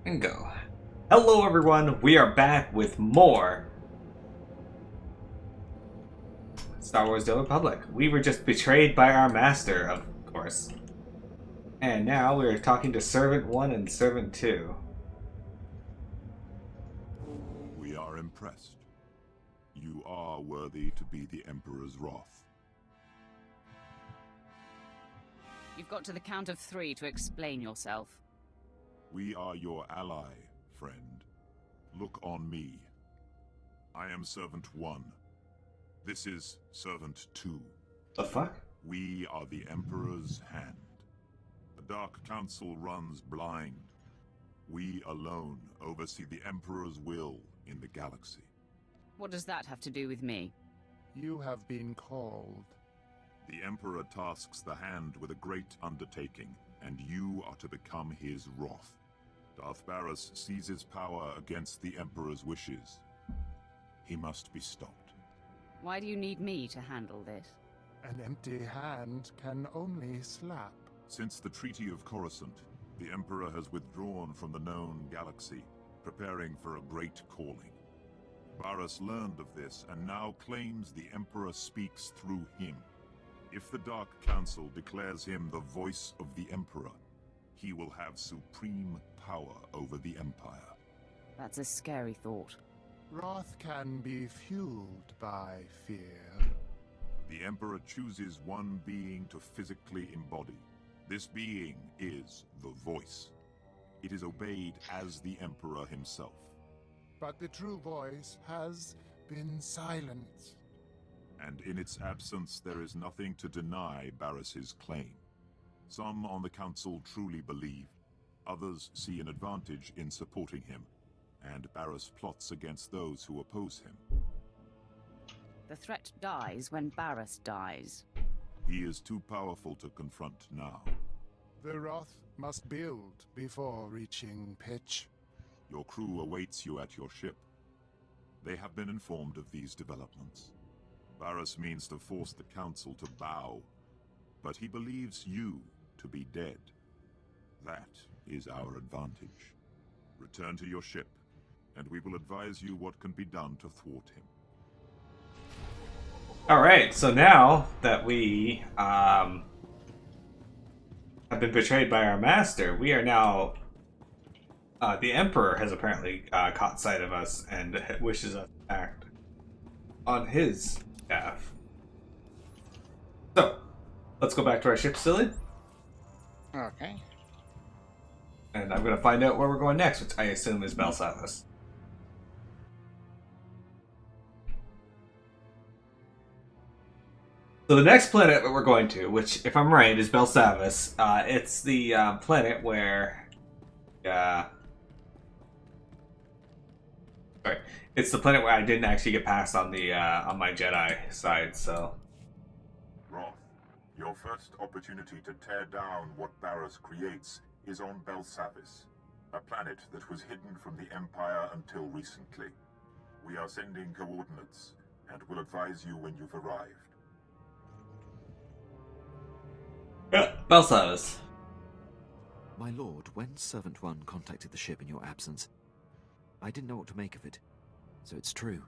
And go. Hello everyone, we are back with more Star Wars The Old Republic. We were just betrayed by our master, of course. And now we are talking to Servant 1 and Servant 2. We are impressed. You are worthy to be the Emperor's wrath. You've got to the count of 3 to explain yourself. We are your ally, friend. Look on me. I am Servant 1. This is Servant 2. The fuck? We are the Emperor's hand. The Dark Council runs blind. We alone oversee the Emperor's will in the galaxy. What does that have to do with me? You have been called. The Emperor tasks the Hand with a great undertaking, and you are to become his wrath. Darth Baras seizes power against the Emperor's wishes. He must be stopped. Why do you need me to handle this? An empty hand can only slap. Since the Treaty of Coruscant, the Emperor has withdrawn from the known galaxy, preparing for a great calling. Baras learned of this and now claims the Emperor speaks through him. If the Dark Council declares him the voice of the Emperor, he will have supreme power over the Empire. That's a scary thought. Wrath can be fueled by fear. The Emperor chooses one being to physically embody. This being is the Voice. It is obeyed as the Emperor himself. But the true voice has been silenced. And in its absence, there is nothing to deny Baras's claim. Some on the Council truly believe, others see an advantage in supporting him, and Baras plots against those who oppose him. The threat dies when Baras dies. He is too powerful to confront now. The wrath must build before reaching pitch. Your crew awaits you at your ship. They have been informed of these developments. Baras means to force the Council to bow, but he believes you to be dead. That is our advantage. Return to your ship, and we will advise you what can be done to thwart him. Alright, so now that we have been betrayed by our master, we are now... the Emperor has apparently caught sight of us and wishes us to act on his behalf. So, let's go back to our ship, Silly. Okay. And I'm going to find out where we're going next, which I assume is Belsavis. So the next planet that we're going to, which, if I'm right, is Belsavis. It's the planet where... sorry. It's the planet where I didn't actually get past on the on my Jedi side, so... Wrath, your first opportunity to tear down what Baras creates is on Belsavis, a planet that was hidden from the Empire until recently. We are sending coordinates, and will advise you when you've arrived. Yeah, Belsavis. My lord, when Servant 1 contacted the ship in your absence, I didn't know what to make of it. So it's true.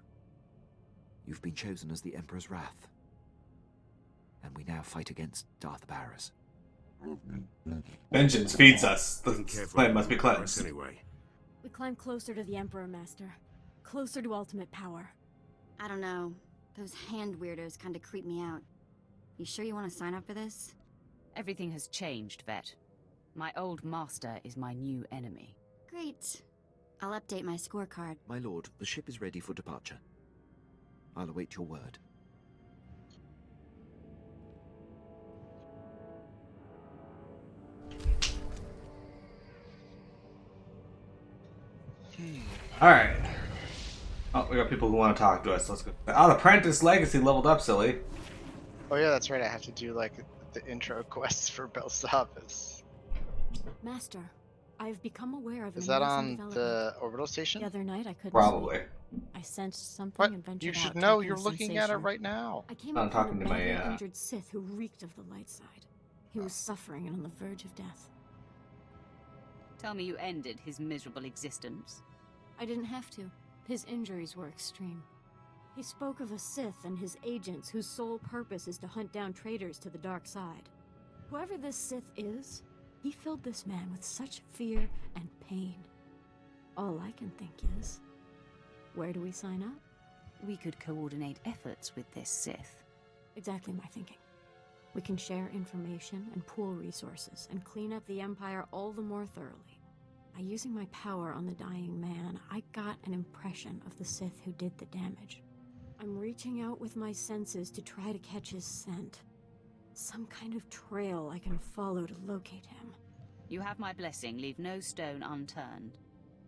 You've been chosen as the Emperor's wrath. And we now fight against Darth Baras. Vengeance feeds us. The land must be cleansed. Anyway. We climb closer to the Emperor, Master. Closer to ultimate power. I don't know. Those hand weirdos kinda creep me out. You sure you want to sign up for this? Everything has changed, Vet. My old master is my new enemy. Great. I'll update my scorecard. My lord, the ship is ready for departure. I'll await your word. Alright. Oh, we got people who want to talk to us. Let's go. Oh, the Apprentice Legacy leveled up, Silly. Oh yeah, that's right. I have to do like the intro quests for Belsavis. Master, I've become aware of Is an that recent on development. the orbital station? The other night I couldn't Probably. sleep. I sensed something What? and ventured You should out, know. taking You're a looking at it sensation. right now. I came I'm upon talking a to my, badly injured Sith who reeked of the light side. He was suffering and on the verge of death. Tell me you ended his miserable existence. I didn't have to. His injuries were extreme. He spoke of a Sith and his agents whose sole purpose is to hunt down traitors to the dark side. Whoever this Sith is, he filled this man with such fear and pain. All I can think is, where do we sign up? We could coordinate efforts with this Sith. Exactly my thinking. We can share information and pool resources and clean up the Empire all the more thoroughly. By using my power on the dying man, I got an impression of the Sith who did the damage. I'm reaching out with my senses to try to catch his scent. Some kind of trail I can follow to locate him. You have my blessing. Leave no stone unturned.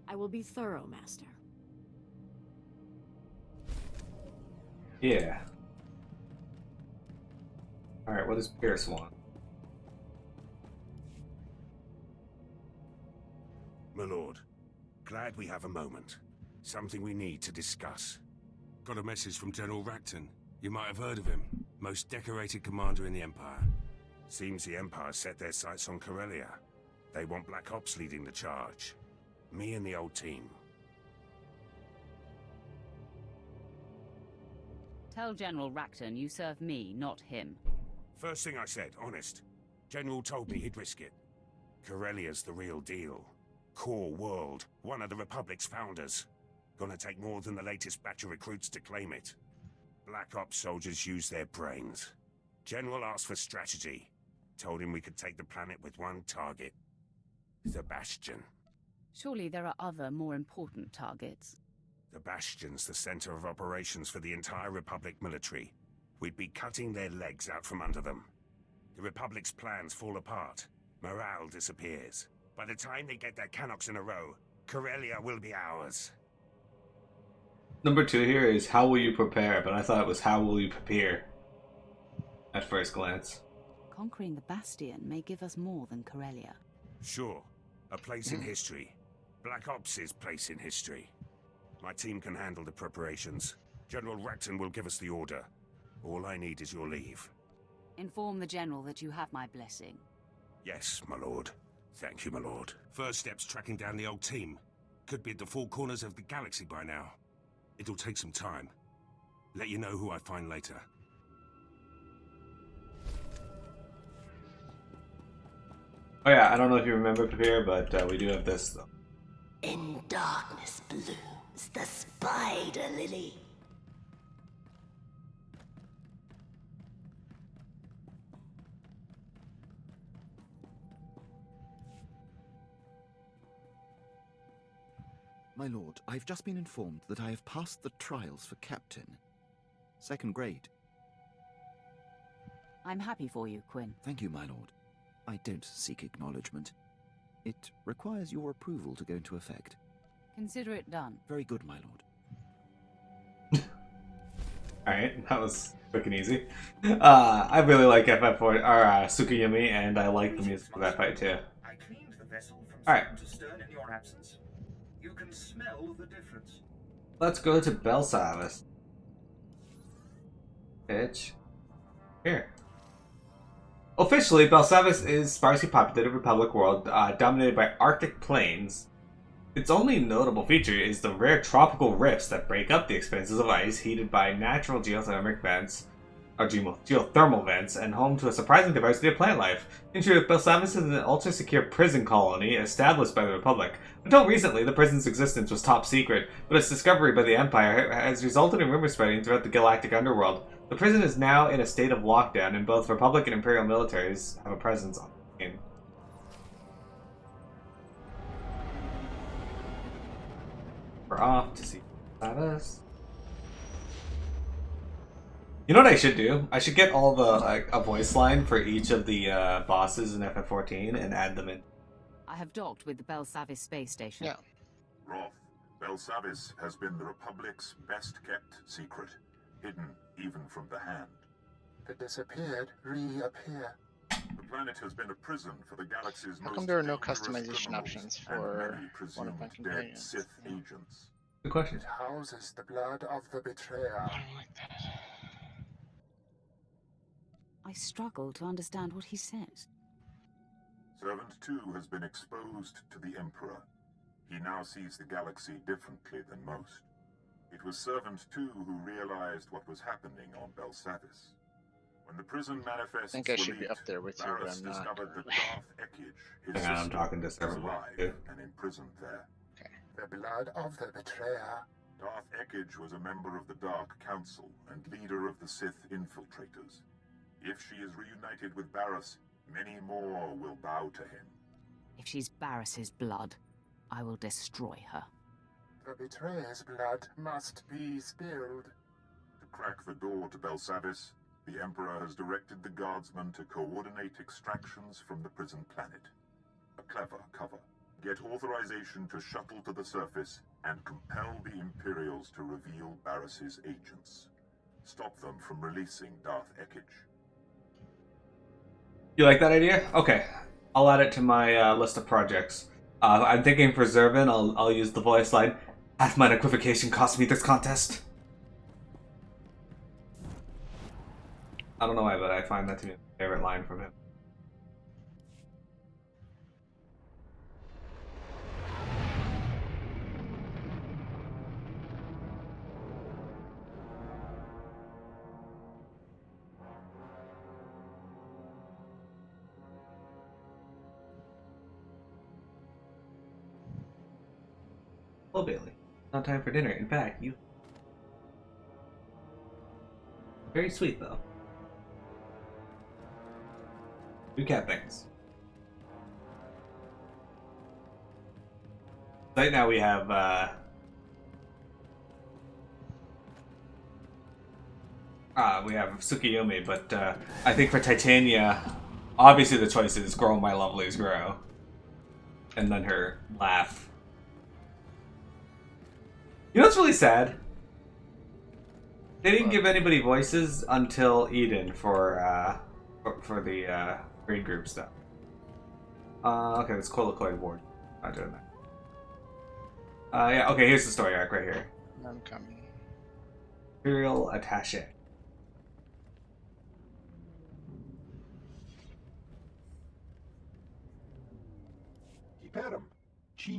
I will be thorough, Master. Yeah. Alright, what does Pierce want? My lord, glad we have a moment. Something we need to discuss. Got a message from General Racton. You might have heard of him. Most decorated commander in the Empire. Seems the Empire set their sights on Corellia. They want Black Ops leading the charge. Me and the old team. Tell General Racton you serve me, not him. First thing I said, honest. General told me he'd risk it. Corellia's the real deal. Core world, one of the Republic's founders. Gonna take more than the latest batch of recruits to claim it. Black Ops soldiers use their brains. General asked for strategy. Told him we could take the planet with one target. The Bastion. Surely there are other, more important targets. The Bastion's the center of operations for the entire Republic military. We'd be cutting their legs out from under them. The Republic's plans fall apart. Morale disappears. By the time they get their cannons in a row, Corellia will be ours. Number 2 here is how will you prepare, but I thought it was how will you prepare at first glance. Conquering the Bastion may give us more than Corellia. Sure. A place in history. Black Ops' place in history. My team can handle the preparations. General Racton will give us the order. All I need is your leave. Inform the General that you have my blessing. Yes, my lord. Thank you, my lord. First step's tracking down the old team. Could be at the four corners of the galaxy by now. It'll take some time. Let you know who I find later. Oh yeah, I don't know if you remember Prepare, but we do have this though. In darkness blooms the spider lily. My lord, I've just been informed that I have passed the trials for captain. 2nd grade. I'm happy for you, Quinn. Thank you, my lord. I don't seek acknowledgement. It requires your approval to go into effect. Consider it done. Very good, my lord. Alright, that was quick and easy. I really like FF4 or Tsukiyami, and I like the music for that fight too. I cleaned the vessel from Alright. stern to stern in your absence. You can smell the difference. Let's go to Belsavis. Bitch. Here. Officially, Belsavis is sparsely populated Republic world dominated by Arctic plains. Its only notable feature is the rare tropical rifts that break up the expanses of ice heated by natural geothermal vents, or geothermal vents, and home to a surprising diversity of plant life. In truth, Belsavis is an ultra-secure prison colony established by the Republic. Until recently, the prison's existence was top secret, but its discovery by the Empire has resulted in rumor spreading throughout the galactic underworld. The prison is now in a state of lockdown, and both Republic and Imperial militaries have a presence on the game. We're off to see Baras. You know what I should do? I should get all the a voice line for each of the bosses in FF14 and add them in. I have docked with the Belsavis space station. Yeah. Roth, Belsavis has been the Republic's best-kept secret, hidden even from the Hand. The disappeared reappear. The planet has been a prison for the galaxy's How most come there are no dangerous customization criminals options and for many one of my presumed dead companions? Sith agents. Good question. It houses the blood of the betrayer. I don't like that. I struggle to understand what he says. Servant 2 has been exposed to the Emperor. He now sees the galaxy differently than most. It was Servant 2 who realized what was happening on Belsavis. When the prison manifests I think I were should be leaked, up there with you, but Baras I'm not discovered that currently. Darth Ekage, his Hang on, I'm sister, talking to was Servant alive 2. and imprisoned there. The blood of the betrayer. Darth Ekage was a member of the Dark Council and leader of the Sith infiltrators. If she is reunited with Baras, many more will bow to him. If she's Barris's blood, I will destroy her. The betrayer's blood must be spilled. To crack the door to Belsavis, the Emperor has directed the guardsmen to coordinate extractions from the prison planet. A clever cover. Get authorization to shuttle to the surface and compel the Imperials to reveal Baras's agents. Stop them from releasing Darth Ekage. You like that idea? Okay. I'll add it to my list of projects. I'm thinking for Zervin, I'll use the voice line. Half my equivocation cost me this contest. I don't know why, but I find that to be my favorite line from him. Well, Bailey, not time for dinner. In fact, you... Very sweet, though. Recap things. Right now we have, we have Tsukiyomi, but, I think for Titania, obviously the choice is Grow My Lovelies Grow. And then her laugh. You know what's really sad? They didn't give anybody voices until Eden for the grade group stuff. Okay, let's call the Coy Ward. Not doing that. Yeah, okay, here's the story arc right here. I'm coming. Imperial Attaché.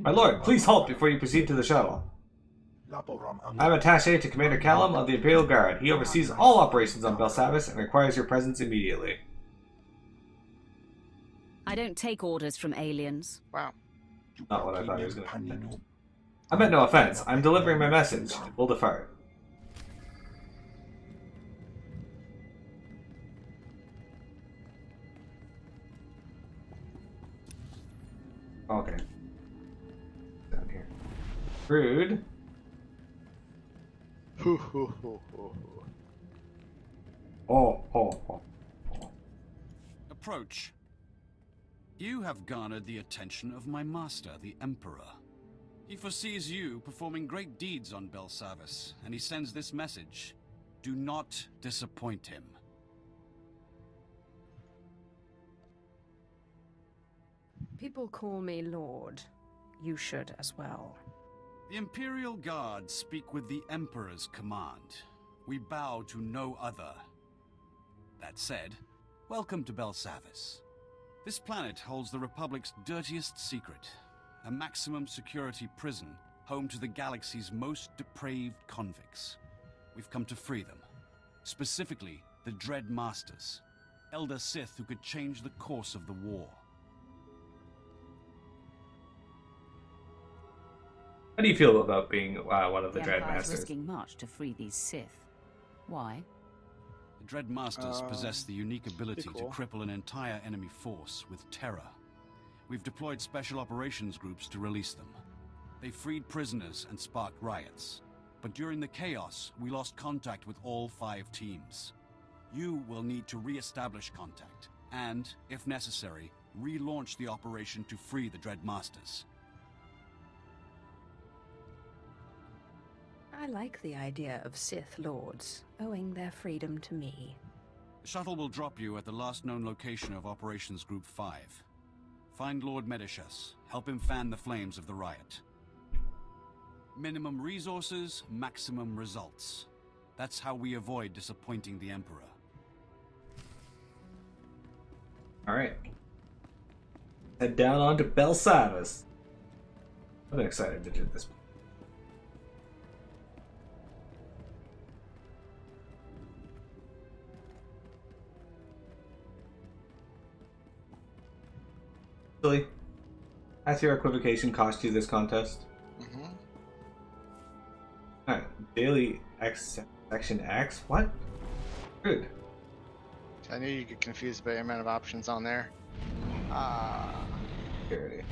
My lord, please halt before you proceed to the shuttle. I'm attaché to Commander Callum of the Imperial Guard. He oversees all operations on Belsavis and requires your presence immediately. I don't take orders from aliens. Wow. Not what I thought he was going to say. I meant no offense. I'm delivering my message. We'll defer. Okay. Down here. Rude. Oh. Approach. You have garnered the attention of my master, the Emperor. He foresees you performing great deeds on Belsavis, and he sends this message. Do not disappoint him. People call me Lord. You should as well. The Imperial Guard speak with the Emperor's command. We bow to no other. That said, welcome to Belsavis. This planet holds the Republic's dirtiest secret. A maximum security prison home to the galaxy's most depraved convicts. We've come to free them. Specifically, the Dread Masters. Elder Sith who could change the course of the war. How do you feel about being one of the Dread Empire's Masters? risking much to free these Sith. Why? The Dread Masters possess the unique ability cool. to cripple an entire enemy force with terror. We've deployed special operations groups to release them. They freed prisoners and sparked riots. But during the chaos, we lost contact with all 5 teams. You will need to re-establish contact, and, if necessary, relaunch the operation to free the Dread Masters. I like the idea of Sith Lords owing their freedom to me. The shuttle will drop you at the last known location of Operations Group 5. Find Lord Medishus. Help him fan the flames of the riot. Minimum resources, maximum results. That's how we avoid disappointing the Emperor. Alright. head down onto Belsavis. I'm excited to do this. Silly. Has your equivocation cost you this contest? Mm-hmm. Alright, daily X section X? What? Good. I knew you get confused by the amount of options on there. Security.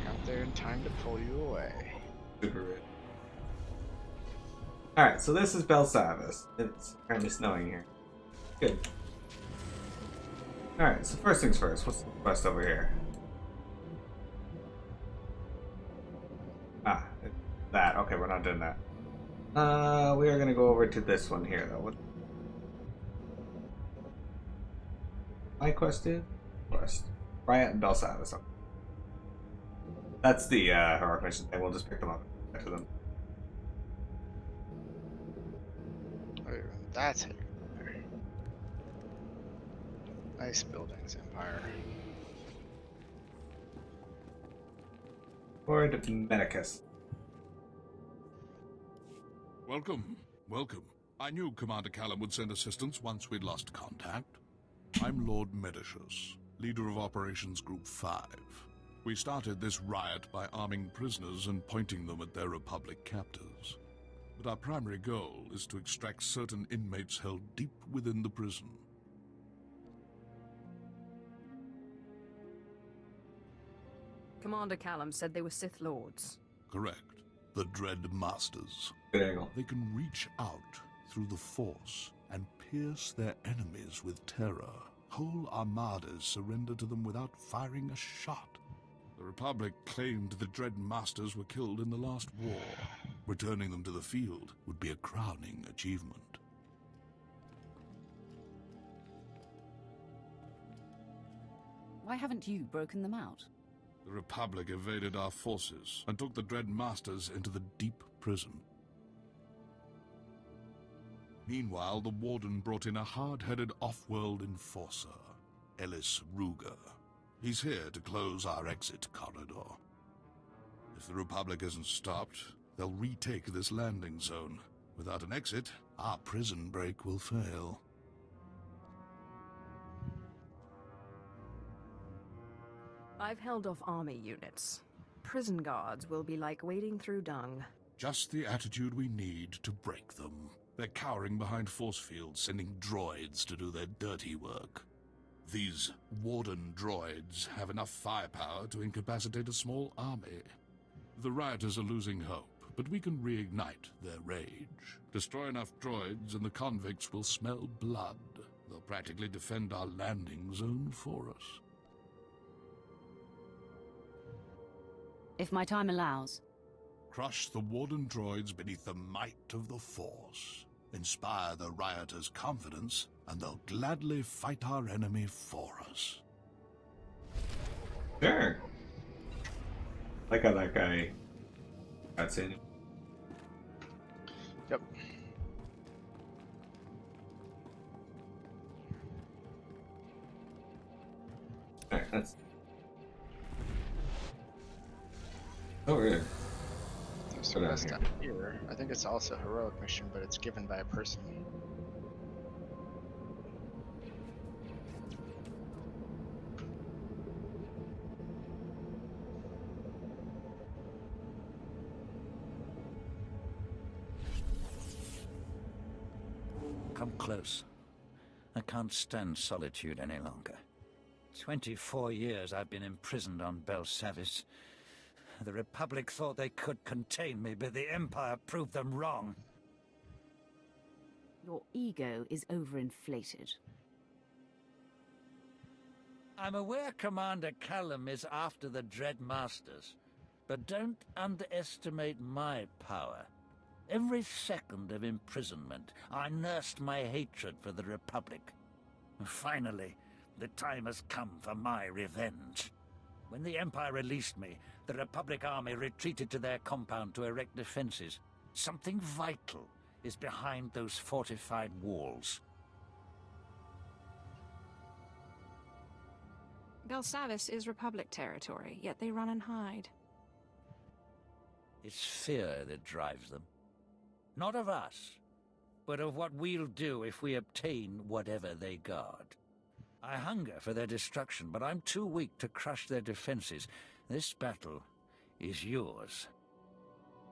Got there in time to pull you away. Super rude. Alright, so this is Belsavis. It's apparently snowing here. Good. Alright, so first things first, what's the quest over here? Ah, that. Okay, we're not doing that. We are gonna go over to this one here, though. What my quest is? Quest. Riot and Belsavis. Okay. That's the heroic mission thing. We'll just pick them up after them. Wait, that's it. Nice buildings, Empire. Lord Medicus. Welcome. Welcome. I knew Commander Callum would send assistance once we'd lost contact. I'm Lord Medicius, leader of Operations Group 5. We started this riot by arming prisoners and pointing them at their Republic captors. But our primary goal is to extract certain inmates held deep within the prison. Commander Callum said they were Sith Lords. Correct. The Dread Masters. Good angle. They can reach out through the Force and pierce their enemies with terror. Whole armadas surrender to them without firing a shot. The Republic claimed the Dread Masters were killed in the last war. Returning them to the field would be a crowning achievement. Why haven't you broken them out? The Republic evaded our forces and took the Dread Masters into the deep prison. Meanwhile, the Warden brought in a hard-headed off-world enforcer, Ellis Ruger. He's here to close our exit corridor. If the Republic isn't stopped, they'll retake this landing zone. Without an exit, our prison break will fail. I've held off army units. Prison guards will be like wading through dung. Just the attitude we need to break them. They're cowering behind force fields, sending droids to do their dirty work. These Warden droids have enough firepower to incapacitate a small army. The rioters are losing hope, but we can reignite their rage. Destroy enough droids and the convicts will smell blood. They'll practically defend our landing zone for us. If my time allows. Crush the Warden droids beneath the might of the Force. Inspire the rioters' confidence, and they'll gladly fight our enemy for us. Sure. Like how that guy got in. Yep. Alright, that's over here. There's Go the down rest here. down here. I think it's also a heroic mission, but it's given by a person. Come close. I can't stand solitude any longer. 24 years I've been imprisoned on Belsavis. The Republic thought they could contain me, but the Empire proved them wrong. Your ego is overinflated. I'm aware Commander Callum is after the Dread Masters, but don't underestimate my power. Every second of imprisonment, I nursed my hatred for the Republic. Finally, the time has come for my revenge. When the Empire released me, the Republic army retreated to their compound to erect defenses. Something vital is behind those fortified walls. Belsavis is Republic territory, yet they run and hide. It's fear that drives them. Not of us, but of what we'll do if we obtain whatever they guard. I hunger for their destruction, but I'm too weak to crush their defenses. This battle is yours.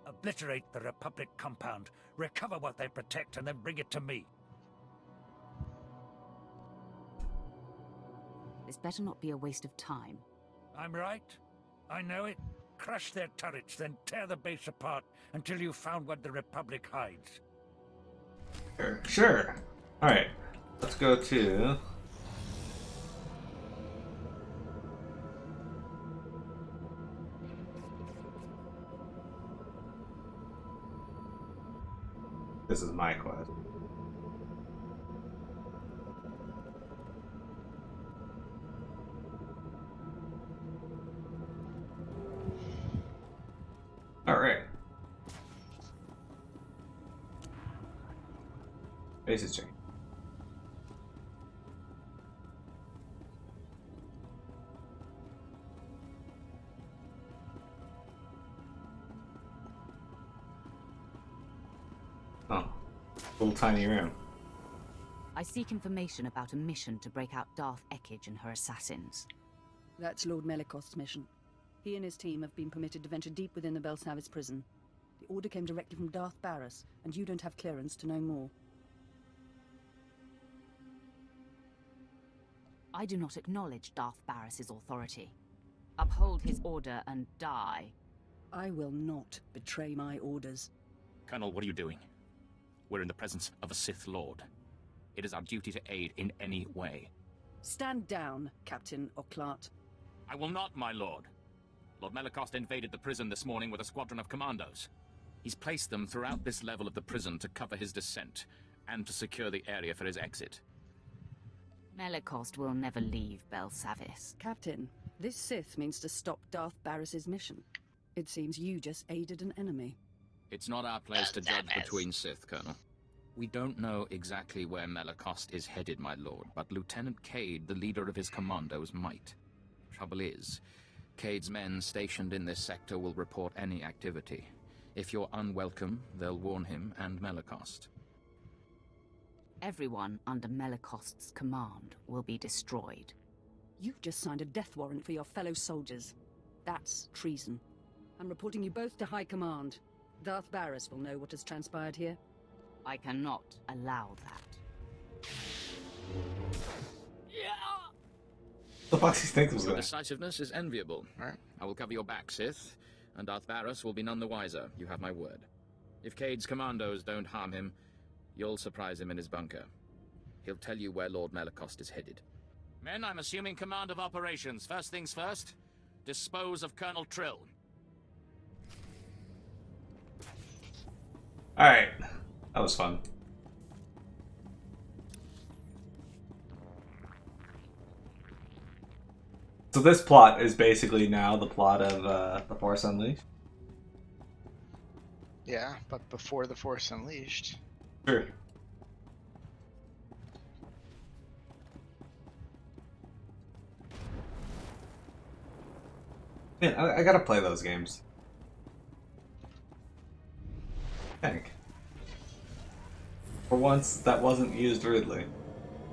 Obliterate the Republic compound, recover what they protect, and then bring it to me. This better not be a waste of time. I'm right. I know it. Crush their turrets, then tear the base apart until you've found what the Republic hides. Sure. Alright. Let's go to... This is my quest. Alright. Bases change. Oh. Little tiny room. I seek information about a mission to break out Darth Ekage and her assassins. That's Lord Melikost's mission. He and his team have been permitted to venture deep within the Belsavis prison. The order came directly from Darth Baras, and you don't have clearance to know more. I do not acknowledge Darth Baras's authority. Uphold his order and die. I will not betray my orders. Colonel, what are you doing? We're in the presence of a Sith Lord. It is our duty to aid in any way. Stand down, Captain Oclart. I will not, my lord. Lord Melikost invaded the prison this morning with a squadron of commandos. He's placed them throughout this level of the prison to cover his descent, and to secure the area for his exit. Melikost will never leave Belsavis. Captain, this Sith means to stop Darth Baras's mission. It seems you just aided an enemy. It's not our place to judge between Sith, Colonel. We don't know exactly where Melikost is headed, my lord, but Lieutenant Cade, the leader of his commandos, might. Trouble is, Cade's men stationed in this sector will report any activity. If you're unwelcome, they'll warn him and Melikost. Everyone under Melikost's command will be destroyed. You've just signed a death warrant for your fellow soldiers. That's treason. I'm reporting you both to High Command. Darth Baras will know what has transpired here. I cannot allow that. The fuck do you think was Your going? decisiveness is enviable. I will cover your back, Sith, and Darth Baras will be none the wiser. You have my word. If Cade's commandos don't harm him, you'll surprise him in his bunker. He'll tell you where Lord Melikost is headed. Men, I'm assuming command of operations. First things first, dispose of Colonel Trill. Alright. That was fun. So this plot is basically now the plot of The Force Unleashed? Yeah, but before The Force Unleashed. Sure. Man, I gotta play those games. I think. For once, that wasn't used rudely.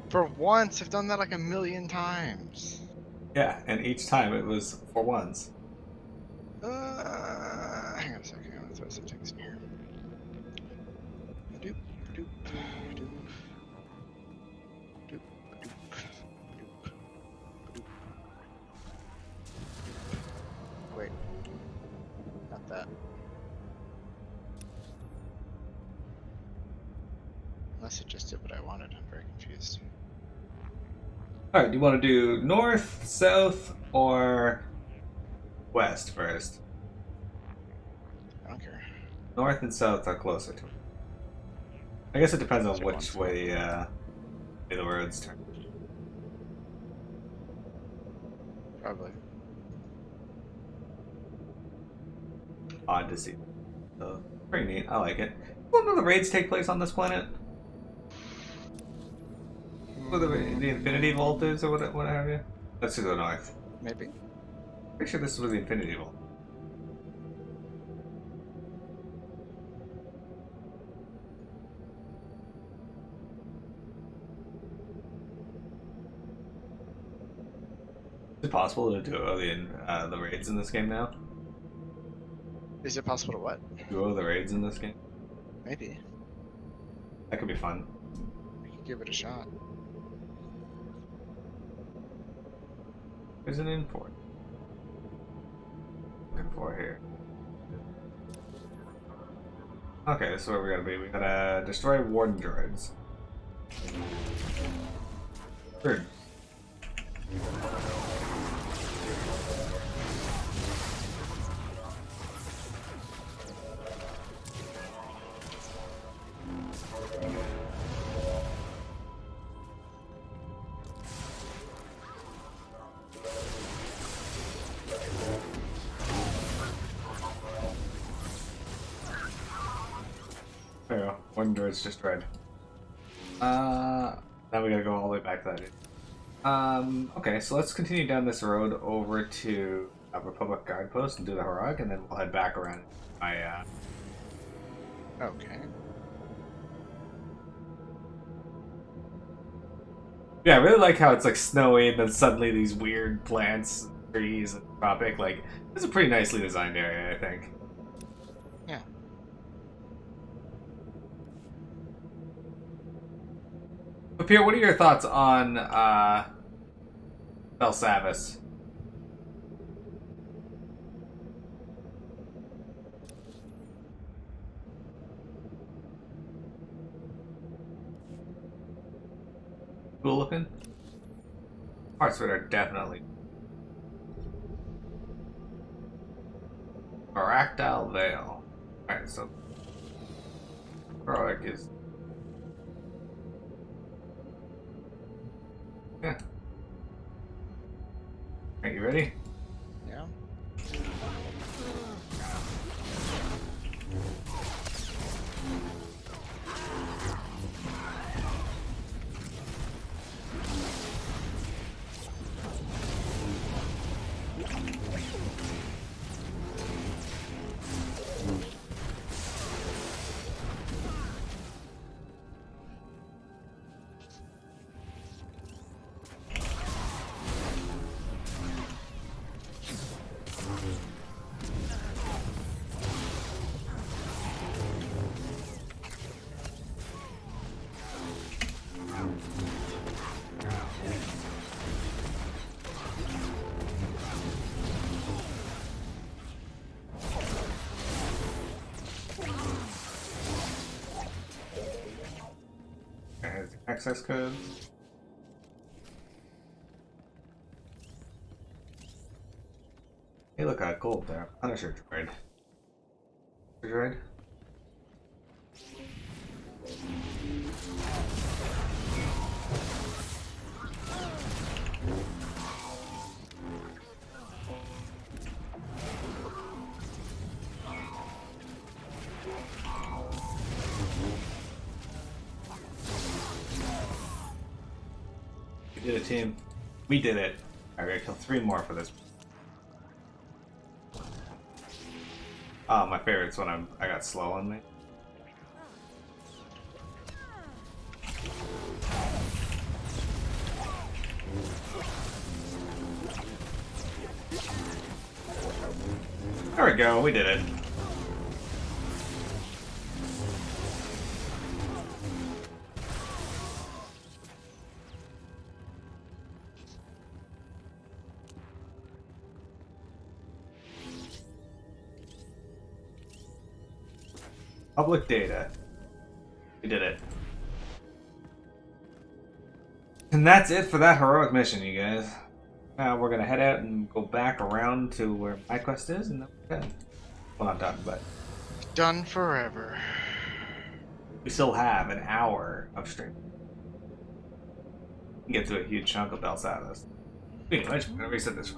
For once, I've done that like a million times. Yeah, and each time it was for once. Hang on a second, I'm gonna throw some things in here. Doop, doop, doop, doop, doop, doop. Wait, not that. Unless it just did what I wanted, I'm very confused. Alright, do you want to do north, south, or west first? I don't care. North and south are closer to it. I guess it depends on which way the roads turn. Probably. Odd to see. So, pretty neat. I like it. When do the raids take place on this planet? Where the Infinity Vault is, or what have you? Let's go north. Maybe. Pretty sure this was the Infinity Wall. Is it possible to duo the raids in this game now? Is it possible to what? Duo the raids in this game? Maybe. That could be fun. We could give it a shot. There's an import. Looking for here. Okay, this is where we gotta be. We gotta destroy warden droids. Weird. There we go. One droid's destroyed. Now we gotta go all the way back to that. Okay, so let's continue down this road over to a Republic Guard Post and do the heroic, and then we'll head back around my, Okay. Yeah, I really like how it's like snowy and then suddenly these weird plants, trees, and tropic. Like, it's a pretty nicely designed area, I think. Yeah. But Pierre, what are your thoughts on Belsavis? Cool looking? Parts of it are definitely. Aractile Veil. Alright, so heroic is. Yeah. Are you ready? Yeah. There's the access code. Hey, look, gold there. Punisher droid. Droid? We did it, team. We did it. I gotta kill 3 more for this. Oh, my favorite's when I got slow on me. There we go, we did it. Public data. We did it. And that's it for that heroic mission, you guys. Now we're gonna head out and go back around to where my quest is, and then we're done. Well, not done, but Done forever. we still have an hour of stream. We can get to a huge chunk of Belsavis. Wait, I'm gonna reset this.